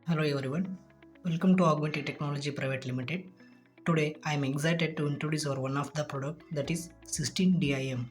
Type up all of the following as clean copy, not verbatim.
Hello everyone, welcome to Augmented Technology Private Limited. Today I am excited to introduce our one of the product that is 16DIM.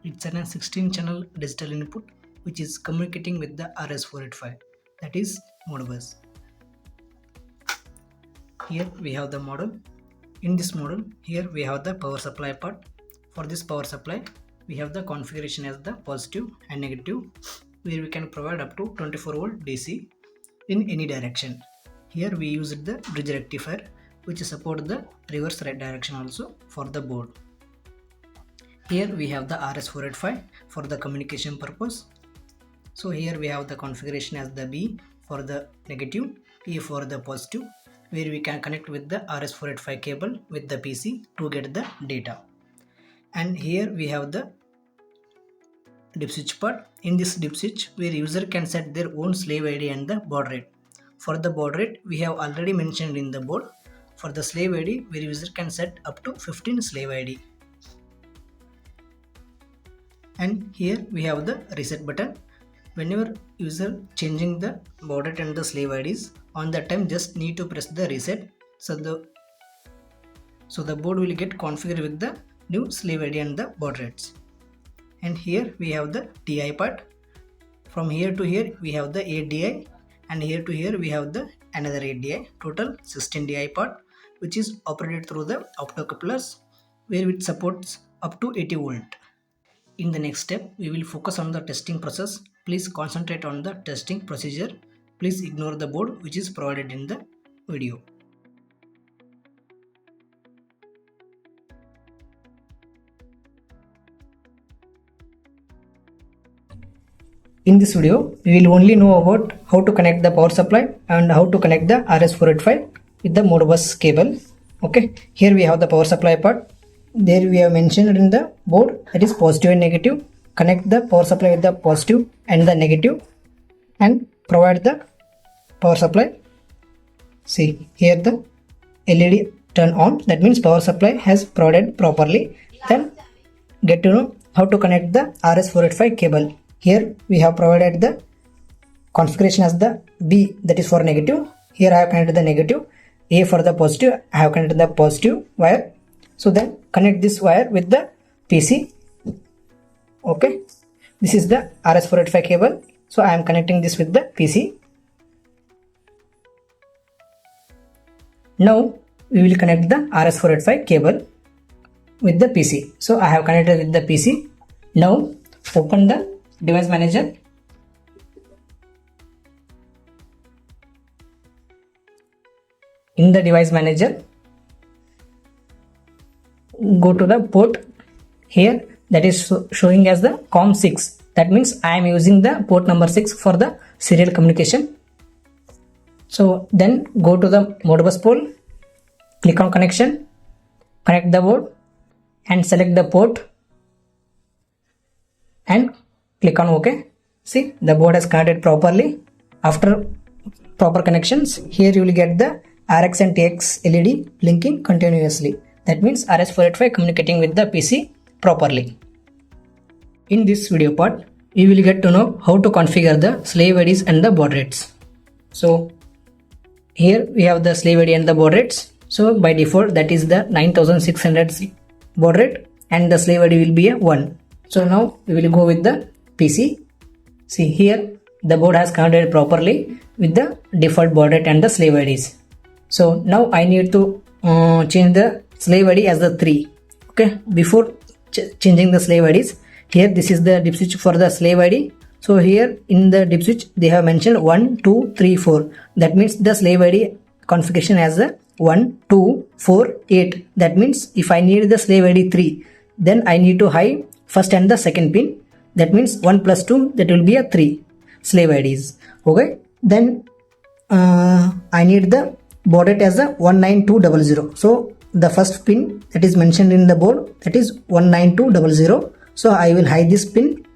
It's an 16 channel digital input which is communicating with the RS485, that is Modbus. Here we have the model. In this model, here we have the power supply part. For this power supply, we have the configuration as the positive and negative, where we can provide up to 24 volt DC in any direction. Here we used the bridge rectifier which support the reverse right direction also for the board. Here we have the RS485 for the communication purpose. So here we have the configuration as the B for the negative, A for the positive, where we can connect with the RS485 cable with the PC to get the data. And here we have the dip switch part. In this dip switch, where user can set their own slave ID and the baud rate. For the baud rate, we have already mentioned in the board. For the slave ID, where user can set up to 15 slave ID. And here we have the reset button. Whenever user changing the baud rate and the slave IDs, on that time just need to press the reset. So the board will get configured with the new slave ID and the baud rates. And here we have the TI part. From here to here we have the 8 DI, and here to here we have the another 8 DI. Total 16 DI part, which is operated through the optocouplers, where it supports up to 80 volt. In the next step, we will focus on the testing process. Please concentrate on the testing procedure. Please ignore the board which is provided in the video. In this video, we will only know about how to connect the power supply and how to connect the RS485 with the Modbus cable. Okay, here we have the power supply part. There we have mentioned in the board, that is positive and negative. Connect the power supply with the positive and the negative and provide the power supply. See here the LED turn on, that means power supply has provided properly. Then get to know how to connect the RS485 cable. Here we have provided the configuration as the B, that is for negative. Here I have connected the negative. A for the positive, I have connected the positive wire. So then connect this wire with the PC. Okay, this is the RS485 cable. So I am connecting this with the PC. Now we will connect the RS485 cable with the PC. So I have connected with the PC. Now open the device manager. In the device manager, go to the port here, that is showing as the COM6. That means I am using the port number 6 for the serial communication. So then go to the Modbus pole, click on connection, connect the board and select the port and click on OK. See, the board has connected properly. After proper connections, here you will get the RX and TX LED blinking continuously. That means RS485 communicating with the PC properly. In this video part, we will get to know how to configure the slave IDs and the baud rates. So here we have the slave ID and the baud rates. So by default, that is the 9600 baud rate and the slave ID will be a 1. So now we will go with the PC. See here the board has connected properly with the default baud rate and the slave IDs. So now I need to change the slave ID as the 3. Okay, before changing the slave IDs, here this is the dip switch for the slave ID. So here in the dip switch they have mentioned 1, 2, 3, 4. That means the slave ID configuration as the 1, 2, 4, 8. That means if I need the slave ID 3, then I need to hide first and the second pin. That means 1 plus 2, that will be a 3 slave IDs. Okay, then I need the baud rate as a 19200. So the first pin that is mentioned in the board, that is 19200. So I will hide this pin.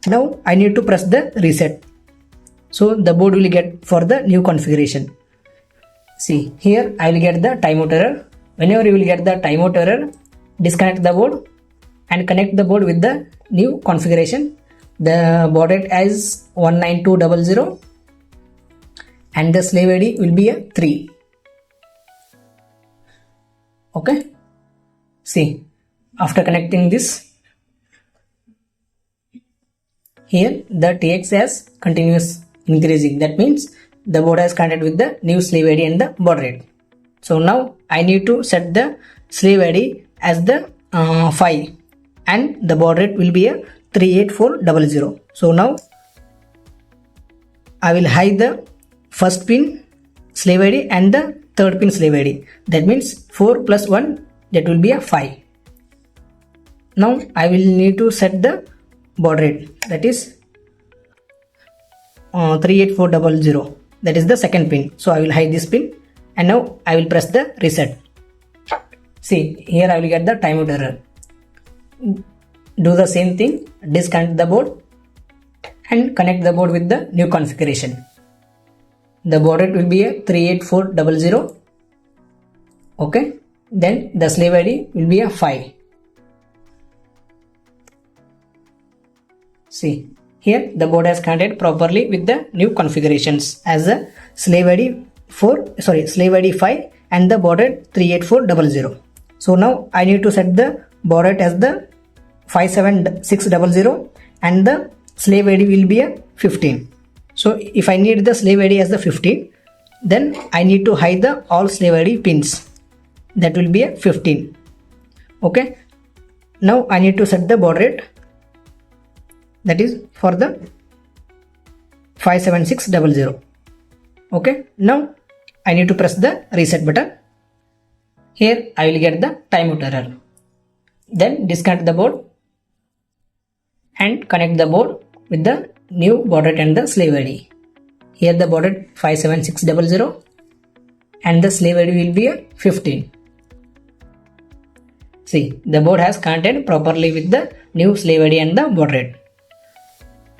Now I need to press the reset. So the board will get for the new configuration. See here I will get the timeout error. Whenever you will get the timeout error, disconnect the board and connect the board with the new configuration. The baud rate as 19200 and the slave ID will be a 3. Okay, see, after connecting this, here the TX has continuous increasing. That means the board has connected with the new slave ID and the baud rate. So now I need to set the slave ID as the 5 and the baud rate will be a 38400. So now I will hide the first pin slave ID and the third pin slave ID. That means 4 plus 1, that will be a 5. Now I will need to set the baud rate, that is 38400. That is the second pin. So I will hide this pin and now I will press the reset. See, here I will get the timeout error. Do the same thing, disconnect the board and connect the board with the new configuration. The baud rate will be a 38400. Okay, then the slave ID will be a 5. See, here the board has connected properly with the new configurations as a slave ID 5 and the baud rate 38400. So now I need to set the baud rate as the 57600 and the slave ID will be a 15. So if I need the slave ID as the 15, then I need to hide the all slave ID pins. That will be a 15. Okay, now I need to set the baud rate, that is for the 57600. Okay, now I need to press the reset button. Here I will get the timeout error. Then disconnect the board and connect the board with the new baud rate and the slave ID. Here the baud rate 57600 and the slave ID will be a 15. See, the board has connected properly with the new slave ID and the baud rate.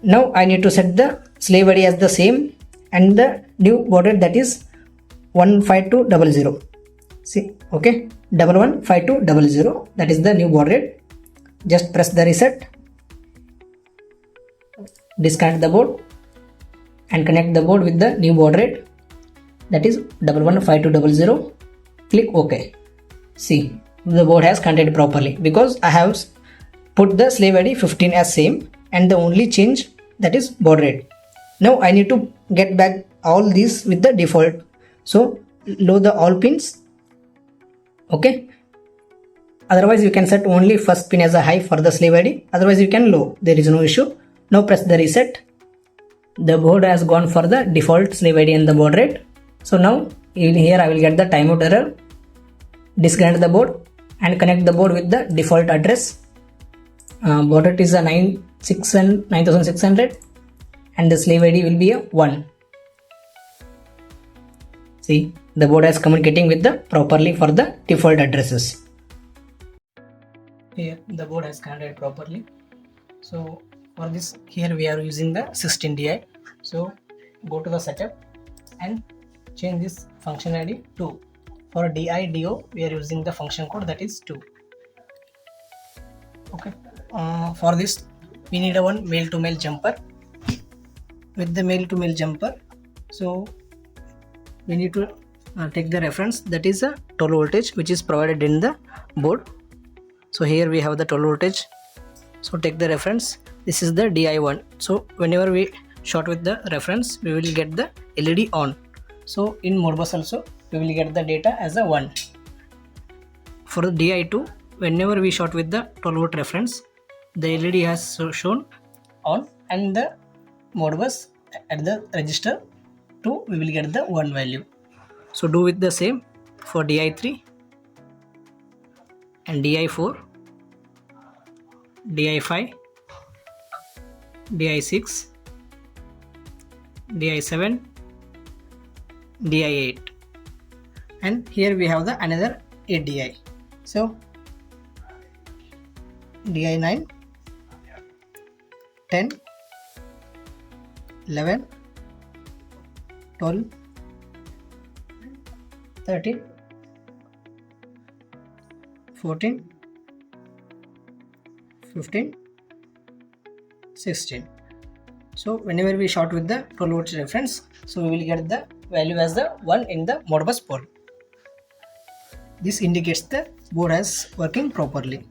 Now I need to set the slave ID as the same and the new baud rate, that is 15200. See, okay, 115200, that is the new baud rate. Just press the reset, disconnect the board and connect the board with the new baud rate, that is 115200. Click OK. See, the board has connected properly because I have put the slave ID 15 as same and the only change, that is baud rate. Now I need to get back all these with the default. So load the all pins. Okay, otherwise you can set only first pin as a high for the slave ID, otherwise you can low, there is no issue. Now press the reset. The board has gone for the default slave ID and the baud rate. So now here I will get the timeout error. Disconnect the board and connect the board with the default address. Baud rate is a 9600 and the slave ID will be a 1. See, the board is communicating with the properly for the default addresses. Here the board has connected properly. So for this, here we are using the 16DI. So go to the setup and change this function ID to, for DIDO we are using the function code, that is 2. Okay, for this we need a one male to male jumper. With the male to male jumper, so we need to take the reference, that is a 12 voltage which is provided in the board. So here we have the 12 voltage. So take the reference, this is the DI1. So whenever we short with the reference, we will get the LED on. So in Modbus also we will get the data as a 1. For the DI2, whenever we short with the 12 volt reference, the LED has shown on and the Modbus at the register 2 we will get the 1 value. So do with the same for DI3 and DI4, DI5, DI6, DI7, DI8, and here we have the another 8 DI. So DI9, 10, 11, 12, 13, 14, 15, 16. So whenever we short with the 12 volts reference, so we will get the value as the 1 in the Modbus port. This indicates the board is working properly.